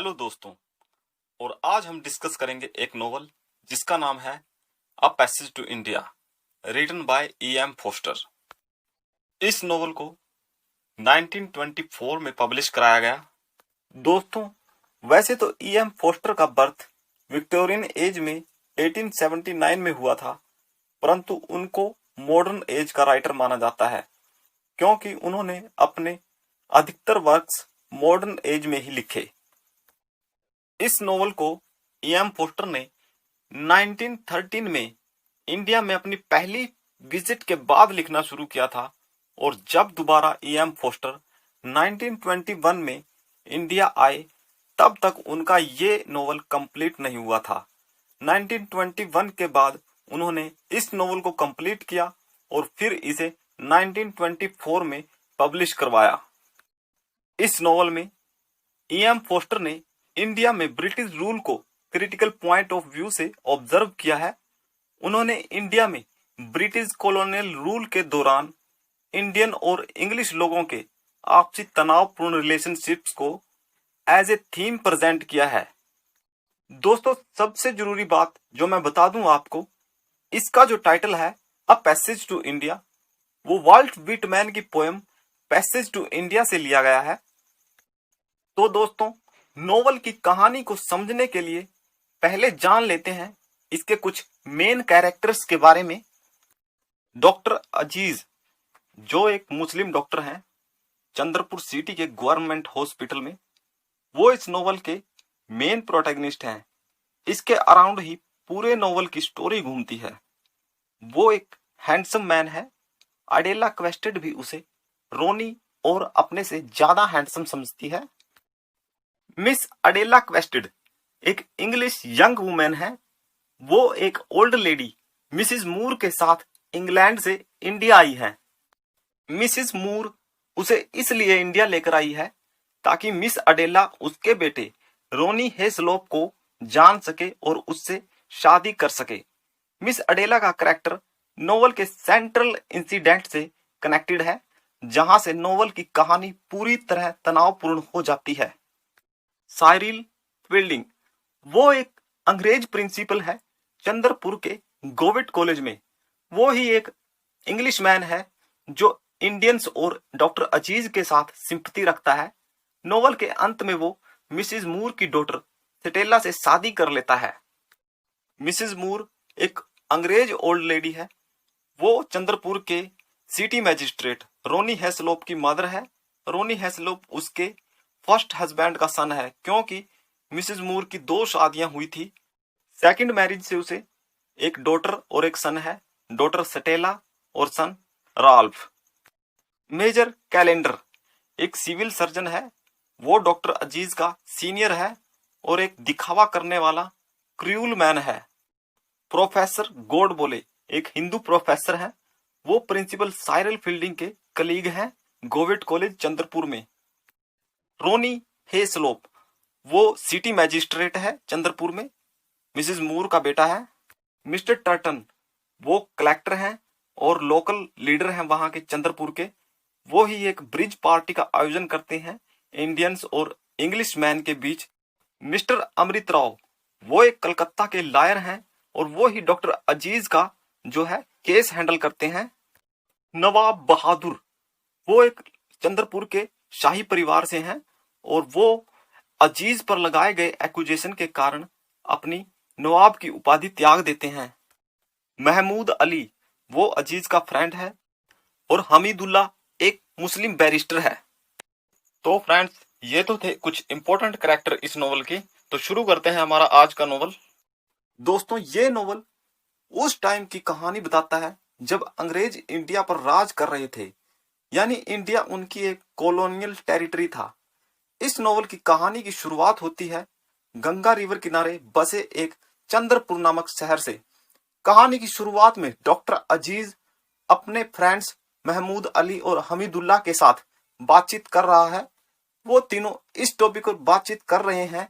Hello दोस्तों। और आज हम डिस्कस करेंगे एक नोवेल जिसका नाम है a passage to India, written by E.M. Forster. इस नोवेल को 1924 में पब्लिश कराया गया। दोस्तों, वैसे तो E.M. फोस्टर का बर्थ विक्टोरियन एज में 1879 में हुआ था, परंतु उनको मॉडर्न एज का राइटर माना जाता है क्योंकि उन्होंने अपने अधिकतर वर्क्स मॉडर्न एज में ही लिखे। इस नोवेल को E.M. फोस्टर ने 1913 में इंडिया में अपनी पहली विजिट के बाद लिखना शुरू किया था, और जब दोबारा E.M. फोस्टर 1921 में इंडिया आए तब तक उनका ये नोवेल कंप्लीट नहीं हुआ था। 1921 के बाद उन्होंने इस नोवेल को कंप्लीट किया और फिर इसे 1924 में पब्लिश करवाया। इस नोवेल में E.M. फोस्टर ने इंडिया में ब्रिटिश रूल को क्रिटिकल पॉइंट ऑफ व्यू से ऑब्जर्व किया है। उन्होंने इंडिया में ब्रिटिश कॉलोनियल रूल के दौरान इंडियन और इंग्लिश लोगों के आपसी तनावपूर्ण रिलेशनशिप्स को एज ए थीम प्रेजेंट किया है। दोस्तों, सबसे जरूरी बात जो मैं बता दूं आपको, इसका जो टाइटल है अ पैसेज टू इंडिया, वो वाल्ट व्हिटमैन की पोएम पैसेज टू इंडिया से लिया गया है। तो दोस्तों, नोवेल की कहानी को समझने के लिए पहले जान लेते हैं इसके कुछ मेन कैरेक्टर्स के बारे में। डॉक्टर अजीज, जो एक मुस्लिम डॉक्टर हैं चंद्रपुर सिटी के गवर्नमेंट हॉस्पिटल में, वो इस नोवेल के मेन प्रोटैगनिस्ट हैं। इसके अराउंड ही पूरे नोवेल की स्टोरी घूमती है। वो एक हैंडसम मैन है। अडेला क्वेस्टेड भी उसे रोनी और अपने से ज्यादा हैंडसम समझती है। मिस अडेला क्वेस्टेड एक इंग्लिश यंग वुमेन है। वो एक ओल्ड लेडी मिसिस मूर के साथ इंग्लैंड से इंडिया आई है। मिसिस मूर उसे इसलिए इंडिया लेकर आई है ताकि मिस अडेला उसके बेटे रोनी हेस्लोप को जान सके और उससे शादी कर सके। मिस अडेला का कैरेक्टर नोवेल के सेंट्रल इंसिडेंट से कनेक्टेड है, जहां से नोवेल की कहानी पूरी तरह तनावपूर्ण हो जाती है। साइरिल फील्डिंग, वो एक अंग्रेज प्रिंसिपल है चंद्रपुर के गोविट कॉलेज में। वो ही एक इंग्लिश मैन है जो इंडियंस और डॉक्टर अजीज के साथ सिंपैथी रखता है। नोवेल के अंत में वो मिसिस मूर की डॉटर स्टेला से शादी कर लेता है। मिसिस मूर एक अंग्रेज ओल्ड लेडी है। वो चंद्रपुर के सिटी मैजिस्ट्रेट रोनी हेस्लोप की मदर है। रोनी हेस्लोप उसके फर्स्ट हस्बैंड का सन है, क्योंकि मिसिस मूर की 2 शादियां हुई थी। सेकंड मैरिज से उसे एक डॉटर और एक सन है, डॉटर स्टेला और सन राल्फ। मेजर कैलेंडर एक सिविल सर्जन है। वो डॉक्टर अजीज का सीनियर है और एक दिखावा करने वाला क्रूल मैन है। प्रोफेसर गोडबोले एक हिंदू प्रोफेसर है। वो प्रिंसिपल साइरल फील्डिंग के कलीग हैं गोविट कॉलेज चंद्रपुर में। रोनी हेस्लोप वो सिटी मैजिस्ट्रेट है चंद्रपुर में, मिसिस मूर का बेटा है। मिस्टर टर्टन वो कलेक्टर हैं और लोकल लीडर हैं वहां के चंद्रपुर के। वो ही एक ब्रिज पार्टी का आयोजन करते हैं इंडियंस और इंग्लिश मैन के बीच। मिस्टर अमृत राव वो एक कलकत्ता के लॉयर हैं और वो ही डॉक्टर अजीज का जो है केस हैंडल करते हैं। नवाब बहादुर वो एक चंद्रपुर के शाही परिवार से हैं और वो अजीज पर लगाए गए एक्यूजेशन के कारण अपनी नवाब की उपाधि त्याग देते हैं। महमूद अली वो अजीज का फ्रेंड है और हमीदुल्ला एक मुस्लिम बैरिस्टर है। तो फ्रेंड्स, ये तो थे कुछ इंपॉर्टेंट कैरेक्टर इस नोवेल के। तो शुरू करते हैं हमारा आज का नोवेल। दोस्तों, ये नोवेल उस टाइम की कहानी बताता है जब अंग्रेज इंडिया पर राज कर रहे थे, यानी इंडिया उनकी एक कॉलोनियल टेरिटरी था। इस नोवेल की कहानी की शुरुआत होती है गंगा रिवर किनारे बसे एक चंद्रपुर नामक शहर से। कहानी की शुरुआत में डॉक्टर अजीज अपने फ्रेंड्स महमूद अली और हमीदुल्ला के साथ बातचीत कर रहा है। वो तीनों इस टॉपिक पर बातचीत कर रहे हैं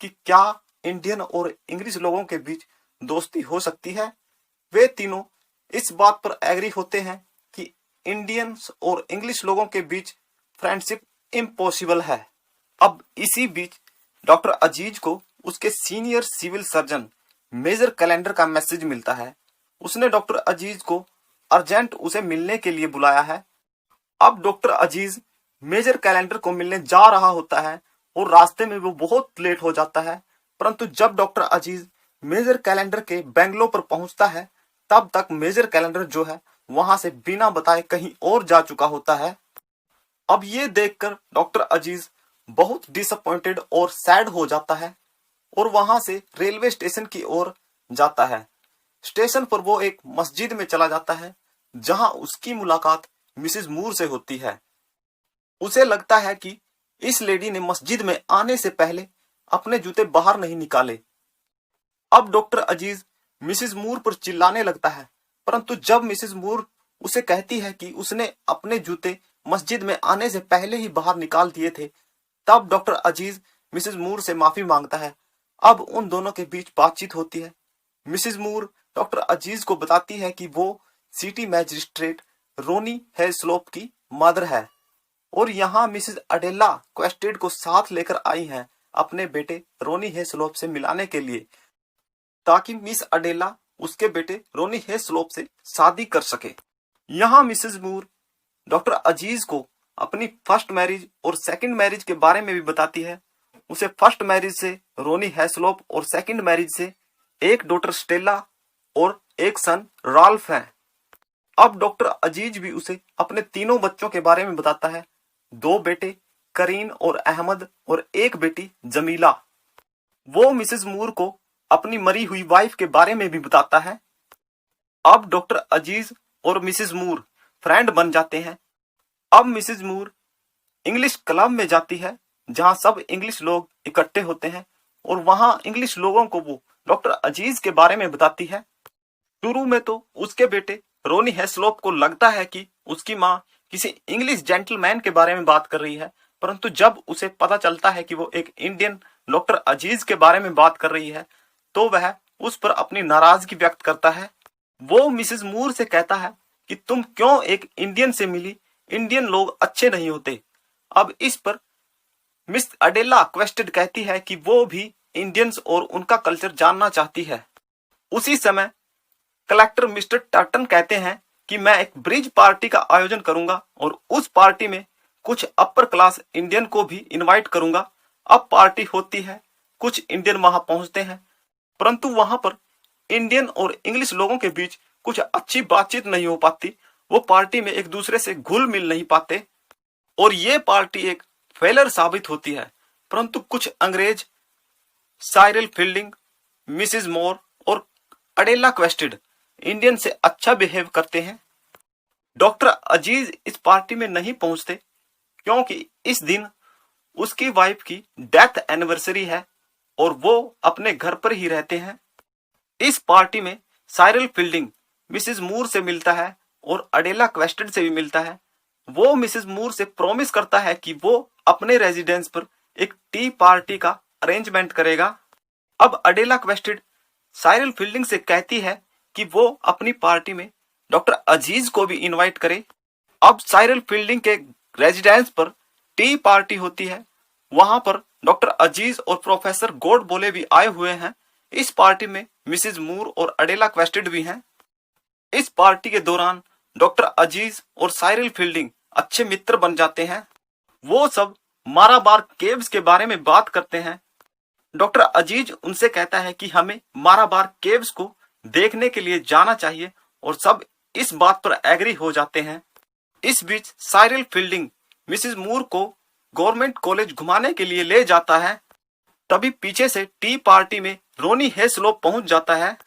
कि क्या इंडियन और इंग्लिश लोगों के बीच दोस्ती हो सकती है। वे तीनों इस बात पर एग्री होते हैं कि इंडियंस और इंग्लिश लोगों के बीच फ्रेंडशिप इम्पॉसिबल है। अब इसी बीच डॉक्टर अजीज को उसके senior civil surgeon major Callendar का मैसेज मिलता है। उसने डॉक्टर अजीज को अर्जेंट उसे मिलने के लिए बुलाया है। अब डॉक्टर अजीज मेजर कैलेंडर को मिलने जा रहा होता है और रास्ते में वो बहुत लेट हो जाता है। परंतु जब डॉक्टर अजीज मेजर कैलेंडर के बेंगलो पर पहुंचता है, तब तक मेजर कैलेंडर जो है वहां से बिना बताए कहीं और जा चुका होता है। अब ये देखकर डॉक्टर अजीज बहुत डिसअपॉइंटेड और सैड हो जाता है और वहां से रेलवे स्टेशन की ओर जाता है। स्टेशन पर वो एक मस्जिद में चला जाता है, जहां उसकी मुलाकात मिसेस मूर से होती है। उसे लगता है कि इस लेडी ने मस्जिद में आने से पहले अपने जूते बाहर नहीं निकाले। अब डॉक्टर अजीज मिसेस मूर पर चिल्लाने लगता है, परंतु जब मिसेस मूर उसे कहती है कि उसने अपने जूते मस्जिद में आने से पहले ही बाहर निकाल दिए थे, तब डॉक्टर अजीज मिसेस मूर से माफी मांगता है। अब उन दोनों के बीच बातचीत होती है। मिसेस मूर डॉक्टर अजीज को बताती है कि वो सिटी मैजिस्ट्रेट रोनी हेस्लोप की मदर है और यहाँ मिसेस अडेला क्वेस्टेड को साथ लेकर आई हैं अपने बेटे रोनी हेस्लोप से मिलाने के लिए, ताकि मिस अडेला उसके बेटे रोनी हेस्लोप से शादी कर सके। यहाँ मिसेस मूर डॉक्टर अजीज को अपनी फर्स्ट मैरिज और सेकंड मैरिज के बारे में भी बताती है। उसे फर्स्ट मैरिज से रोनी हेस्लोप और सेकंड मैरिज से एक डॉटर स्टेला और एक सन राल्फ है। अब डॉक्टर अजीज भी उसे अपने तीनों बच्चों के बारे में बताता है, 2 बेटे करीन और अहमद और एक बेटी जमीला। वो मिसेस मूर को अपनी मरी हुई वाइफ के बारे में भी बताता है। अब डॉक्टर अजीज और मिसेस मूर फ्रेंड बन जाते हैं। अब मिसेस मूर इंग्लिश क्लब में जाती है, जहां सब इंग्लिश लोग इकट्ठे होते हैं और वहां इंग्लिश लोगों को वो डॉक्टर अजीज के बारे में बताती है। शुरू में तो उसके बेटे रोनी हेस्लोप को लगता है कि उसकी माँ किसी इंग्लिश जेंटलमैन के बारे में बात कर रही है, परंतु जब उसे पता चलता है कि वो एक इंडियन डॉक्टर अजीज के बारे में बात कर रही है, तो वह उस पर अपनी नाराजगी व्यक्त करता है। वो मिसेस मूर से कहता है कि तुम क्यों एक इंडियन से मिली, इंडियन लोग अच्छे नहीं होते। अब इस पर मिस अडेला क्वेस्टेड कहती है कि वो भी इंडियंस और उनका कल्चर जानना चाहती है। उसी समय कलेक्टर मिस्टर टर्टन कहते हैं कि मैं एक ब्रिज पार्टी का आयोजन करूंगा और उस पार्टी में कुछ अपर क्लास इंडियन को भी इनवाइट करूंगा। अब पार्टी होती है, कुछ इंडियन वहां पहुंचते हैं, परंतु वहां पर इंडियन और इंग्लिश लोगों के बीच कुछ अच्छी बातचीत नहीं हो पाती। वो पार्टी में एक दूसरे से घुल मिल नहीं पाते और ये पार्टी एक फेलर साबित होती है। परंतु कुछ अंग्रेज साइरल फील्डिंग, मिसेस मोर और अडेला क्वेस्टेड इंडियन से अच्छा बिहेव करते हैं। डॉक्टर अजीज इस पार्टी में नहीं पहुंचते क्योंकि इस दिन उसकी वाइफ की डेथ एनिवर्सरी है और वो अपने घर पर ही रहते हैं। इस पार्टी में साइरल फील्डिंग मिसेस मूर से मिलता है और अडेला क्वेस्टेड से भी मिलता है। वो मिसेस मूर से प्रॉमिस करता है कि वो अपने रेजिडेंस पर एक टी पार्टी का अरेंजमेंट करेगा। अब अडेला क्वेस्टेड साइरल फील्डिंग से कहती है कि वो अपनी पार्टी में डॉक्टर अजीज को भी इनवाइट करे। अब साइरल फील्डिंग के रेजिडेंस पर टी पार्टी होती है। वहां पर डॉक्टर अजीज और प्रोफेसर गॉड बोले भी आए हुए हैं। इस पार्टी में मिसेस मूर और अडेला क्वेस्टेड भी हैं। इस पार्टी के दौरान डॉक्टर अजीज और साइरल फील्डिंग अच्छे मित्र बन जाते हैं। वो सब माराबार केव्स के बारे में बात करते हैं। डॉक्टर अजीज उनसे कहता है कि हमें माराबार केव्स को देखने के लिए जाना चाहिए और सब इस बात पर एग्री हो जाते हैं। इस बीच साइरल फील्डिंग मिसेस मूर को गवर्नमेंट कॉलेज घुमाने के लिए ले जाता है। तभी पीछे से टी पार्टी में रोनी हेस्लोप पहुंच जाता है।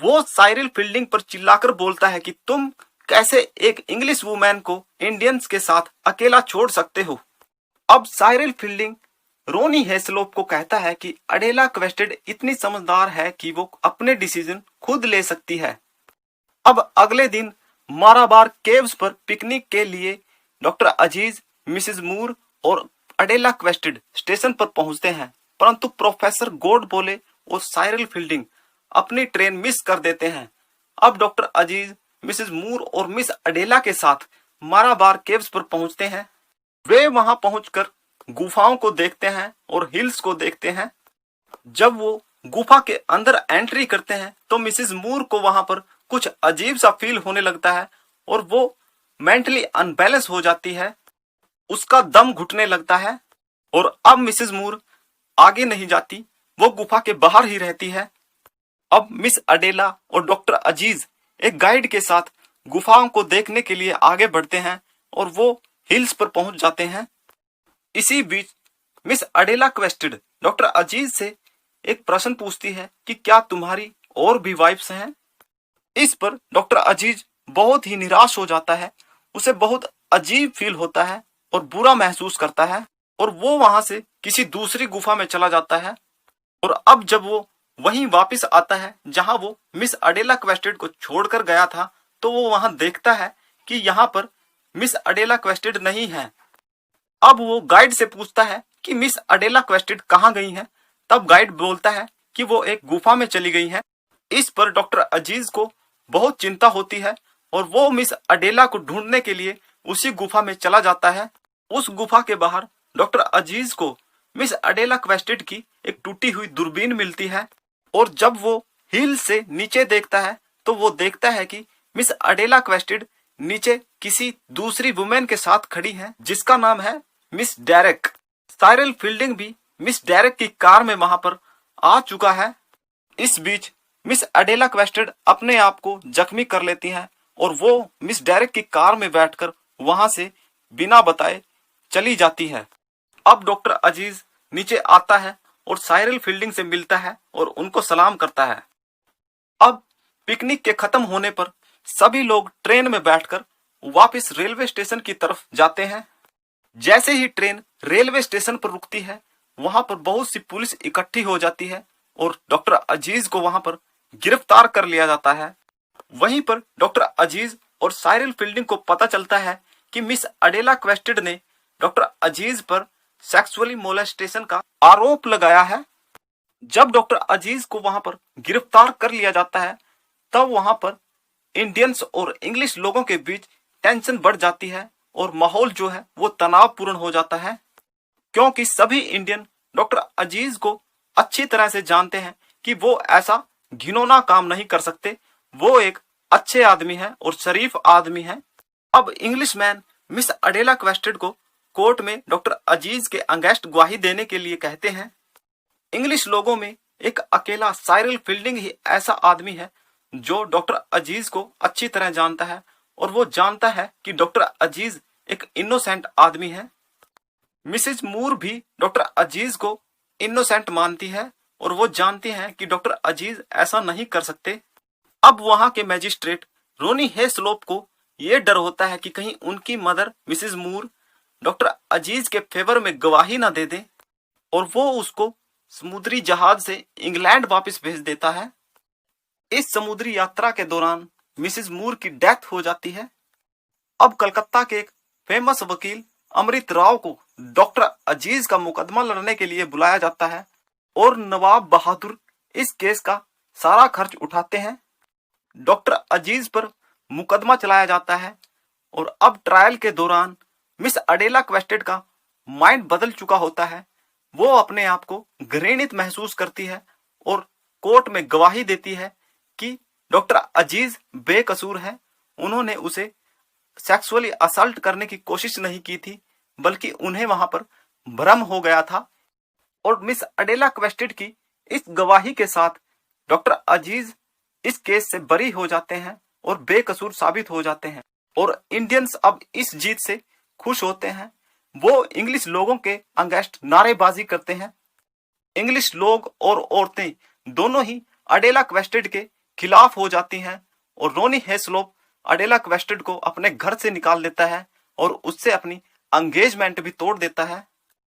वो साइरल फील्डिंग पर चिल्लाकर बोलता है कि तुम कैसे एक इंग्लिश वुमेन को इंडियंस के साथ अकेला छोड़ सकते हो। अब साइरल फील्डिंग रोनी हेस्लोप को कहता है कि अडेला क्वेस्टेड इतनी समझदार है कि वो अपने डिसीजन खुद ले सकती है। अब अगले दिन माराबार केव्स पर पिकनिक के लिए डॉक्टर अजीज, मिसेस मूर और अडेला क्वेस्टेड स्टेशन पर पहुंचते हैं, परंतु प्रोफेसर गॉड बोले और साइरल फील्डिंग अपनी ट्रेन मिस कर देते हैं। अब डॉक्टर अजीज मिसेस मूर और मिस अडेला के साथ माराबार केव्स पर पहुंचते हैं। वे वहां पहुंचकर गुफाओं को देखते हैं और हिल्स को देखते हैं। जब वो गुफा के अंदर एंट्री करते हैं तो मिसेस मूर को वहां पर कुछ अजीब सा फील होने लगता है और वो मेंटली अनबैलेंस हो जाती है, उसका दम घुटने लगता है। और अब मिसेस मूर आगे नहीं जाती, वो गुफा के बाहर ही रहती है। अब मिस अडेला और डॉक्टर अजीज एक गाइड के साथ गुफाओं को देखने के लिए आगे बढ़ते हैं और वो हिल्स पर पहुंच जाते हैं। इसी बीच मिस अडेला क्वेस्टेड डॉक्टर अजीज से एक प्रश्न पूछती है कि क्या तुम्हारी और भी वाइफ्स हैं। इस पर डॉक्टर अजीज बहुत ही निराश हो जाता है, उसे बहुत अजीब फील होता है और बुरा महसूस करता है और वो वहां से किसी दूसरी गुफा में चला जाता है। और अब जब वो वहीं वापस आता है जहां वो मिस अडेला क्वेस्टेड को छोड़कर गया था, तो वो वहां देखता है कि यहाँ पर मिस अडेला क्वेस्टेड नहीं है। अब वो गाइड से पूछता है कि मिस अडेला क्वेस्टेड कहाँ गई हैं। तब गाइड बोलता है कि वो एक गुफा में चली गई हैं। इस पर डॉक्टर अजीज को बहुत चिंता होती है और वो मिस अडेला को ढूंढने के लिए उसी गुफा में चला जाता है। उस गुफा के बाहर डॉक्टर अजीज को मिस अडेला क्वेस्टेड की एक टूटी हुई दूरबीन मिलती है और जब वो हिल से नीचे देखता है तो वो देखता है कि मिस अडेला क्वेस्टेड नीचे किसी दूसरी वुमेन के साथ खड़ी है जिसका नाम है मिस डेरेक। साइरल फील्डिंग भी मिस डेरेक की कार में वहां पर आ चुका है। इस बीच मिस अडेला क्वेस्टेड अपने आप को जख्मी कर लेती हैं और वो मिस डेरेक की कार में बैठकर वहां से बिना बताए चली जाती है। अब डॉक्टर अजीज नीचे आता है और साइरल फील्डिंग से मिलता है और उनको सलाम करता है। अब पिकनिक के खत्म होने पर सभी लोग ट्रेन में बैठकर वापस रेलवे स्टेशन की तरफ जाते हैं। जैसे ही ट्रेन रेलवे स्टेशन पर रुकती है, वहां पर बहुत सी पुलिस इकट्ठी हो जाती है और डॉक्टर अजीज को वहां पर गिरफ्तार कर लिया जाता है। वहीं पर डॉक्टर अजीज और साइरल फील्डिंग को पता चलता है कि मिस अडेला क्वेस्टेड ने डॉक्टर अजीज पर सेक्सुअली मोलेस्टेशन का आरोप लगाया है। जब डॉक्टर अजीज को वहां पर गिरफ्तार कर लिया जाता है, तब वहां पर इंडियंस और इंग्लिश लोगों के बीच टेंशन बढ़ जाती है और माहौल जो है वो तनावपूर्ण हो जाता है, क्योंकि सभी इंडियन डॉक्टर अजीज को अच्छी तरह से जानते हैं कि वो ऐसा घिनौना काम नहीं कर सकते, वो एक अच्छे आदमी है और शरीफ आदमी है। अब इंग्लिशमैन मिस अडेला क्वेस्टेड को कोर्ट में डॉक्टर अजीज के अगेंस्ट गवाही देने के लिए कहते हैं। इंग्लिश लोगों में एक अकेला साइरल फील्डिंग ही ऐसा आदमी है जो डॉक्टर अजीज को अच्छी तरह जानता है और वो जानता है कि डॉक्टर अजीज एक इनोसेंट आदमी है। मिसेज मूर भी डॉक्टर अजीज को इनोसेंट मानती है और वो जानती हैं कि डॉक्टर अजीज ऐसा नहीं कर सकते। अब वहां के मैजिस्ट्रेट रोनी हेस्लोप को ये डर होता है कि कहीं उनकी मदर मिसेज मूर डॉक्टर अजीज के फेवर में गवाही ना दे दे और वो उसको समुद्री जहाज से इंग्लैंड वापस भेज देता है। इस समुद्री यात्रा के दौरान मिसेज मूर की डेथ हो जाती है। अब कलकत्ता के एक फेमस वकील अमृत राव को डॉक्टर अजीज का मुकदमा लड़ने के लिए बुलाया जाता है और नवाब बहादुर इस केस का सारा खर्च उठाते हैं। डॉक्टर अजीज पर मुकदमा चलाया जाता है और अब ट्रायल के दौरान मिस अडेला क्वेस्टेड का माइंड बदल चुका होता है। वो अपने आप को घृणित महसूस करती है और कोर्ट में गवाही देती है कि डॉक्टर अजीज बेकसूर है, उन्होंने उसे सेक्सुअली असल्ट करने की कोशिश नहीं की थी, बल्कि उन्हें वहां पर भ्रम हो गया था। और मिस अडेला क्वेस्टेड की इस गवाही के साथ डॉक्टर अजीज इस केस से बरी हो जाते हैं और बेकसूर साबित हो जाते हैं और इंडियंस अब इस जीत से खुश होते हैं। वो इंग्लिश लोगों के अगेंस्ट नारेबाजी करते हैं। इंग्लिश लोग और औरतें दोनों ही अडेला क्वेस्टेड के खिलाफ हो जाती हैं और रोनी हेस्लोप अडेला क्वेस्टेड को अपने घर से निकाल देता है और उससे अपनी एंगेजमेंट भी तोड़ देता है।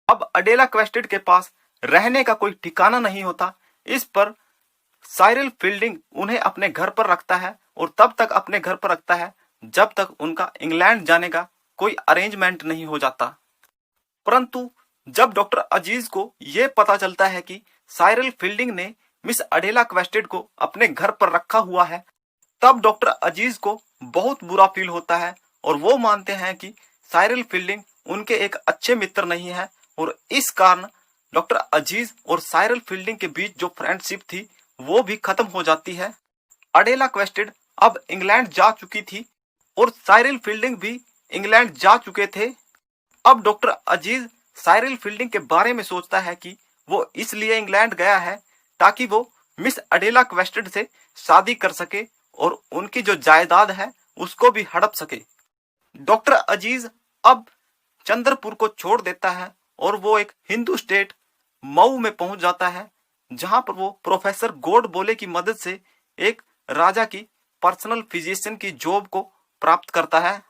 अब अडेला क्वेस्टेड के पास रहने का कोई ठिकाना नहीं होता। इस पर साइरल फील्डिंग उन्हें अपने घर पर रखता है और तब तक अपने घर पर रखता है जब तक उनका इंग्लैंड जाने का कोई अरेंजमेंट नहीं हो जाता। परंतु जब डॉक्टर अजीज को यह पता चलता है कि साइरल फील्डिंग ने मिस अडेला क्वेस्टेड को अपने घर पर रखा हुआ है, तब डॉक्टर अजीज को बहुत बुरा फील होता है और वो मानते हैं कि साइरल फील्डिंग उनके एक अच्छे मित्र नहीं है और इस कारण डॉक्टर अजीज और साइरल फील्डिंग के बीच जो फ्रेंडशिप थी वो भी खत्म हो जाती है। अडेला क्वेस्टेड अब इंग्लैंड जा चुकी थी और साइरल फील्डिंग भी इंग्लैंड जा चुके थे। अब डॉक्टर अजीज साइरल फील्डिंग के बारे में सोचता है कि वो इसलिए इंग्लैंड गया है ताकि वो मिस अडेला क्वेस्टेड से शादी कर सके और उनकी जो जायदाद है उसको भी हड़प सके। डॉक्टर अजीज अब चंद्रपुर को छोड़ देता है और वो एक हिंदू स्टेट मऊ में पहुंच जाता है, जहां पर वो प्रोफेसर गोडबोले की मदद से एक राजा की पर्सनल फिजिशियन की जॉब को प्राप्त करता है।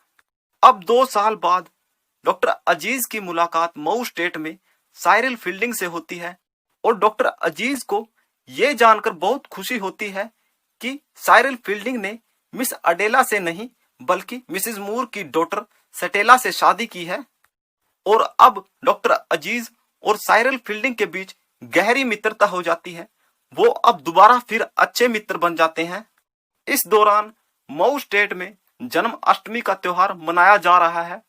अब 2 साल बाद डॉक्टर अजीज की मुलाकात मऊ स्टेट में साइरल फील्डिंग से होती है और डॉक्टर अजीज को यह जानकर बहुत खुशी होती है कि साइरल फील्डिंग ने मिस अडेला से नहीं बल्कि मिसेस मूर की डॉटर सटेला से शादी की है। और अब डॉक्टर अजीज और साइरल फील्डिंग के बीच गहरी मित्रता हो जाती है। वो अब दोबारा फिर अच्छे मित्र बन जाते हैं। इस दौरान मऊ स्टेट में जन्माष्टमी का त्योहार मनाया जा रहा है।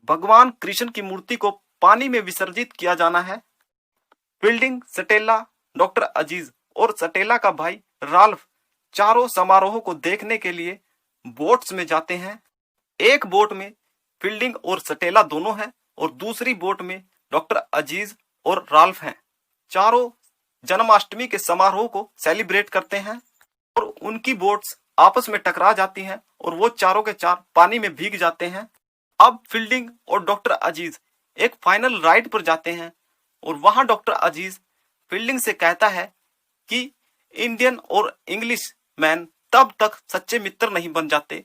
भगवान कृष्ण की मूर्ति को पानी में विसर्जित किया जाना है। फील्डिंग, सटेला, डॉक्टर अजीज और सटेला का भाई राल्फ चारों समारोह को देखने के लिए बोट्स में जाते हैं। एक बोट में फील्डिंग और सटेला दोनों हैं और दूसरी बोट में डॉक्टर अजीज और राल्फ हैं। चारों जन्माष्टमी के समारोह को सेलिब्रेट करते हैं और उनकी बोट्स आपस में टकरा जाती हैं और वो चारों के चार पानी में भीग जाते हैं। अब फील्डिंग और डॉक्टर अजीज एक फाइनल राइड पर जाते हैं और वहां डॉक्टर अजीज फील्डिंग से कहता है कि इंडियन और इंग्लिश मैन तब तक सच्चे मित्र नहीं बन जाते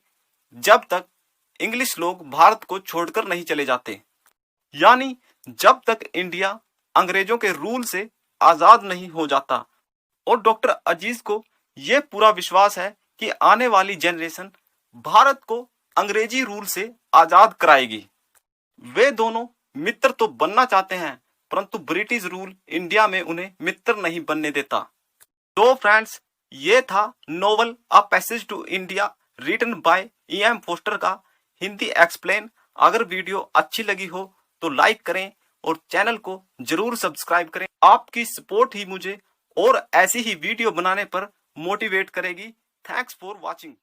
जब तक इंग्लिश लोग भारत को छोड़कर नहीं चले जाते, यानी जब तक इंडिया अंग्रेजों के रूल से आजाद नहीं हो जाता। और डॉक्टर अजीज को यह पूरा विश्वास है कि आने वाली जनरेशन भारत को अंग्रेजी रूल से आजाद कराएगी। वे दोनों मित्र तो बनना चाहते हैं परंतु ब्रिटिश रूल इंडिया में उन्हें मित्र नहीं बनने देता। तो फ्रेंड्स, ये था novel a passage to India written by E.M. Forster का हिंदी एक्सप्लेन। अगर वीडियो अच्छी लगी हो तो लाइक करें और चैनल को जरूर सब्सक्राइब करें। आपकी सपोर्ट ही मुझे और ऐसी ही वीडियो बनाने पर मोटिवेट करेगी। Thanks for watching.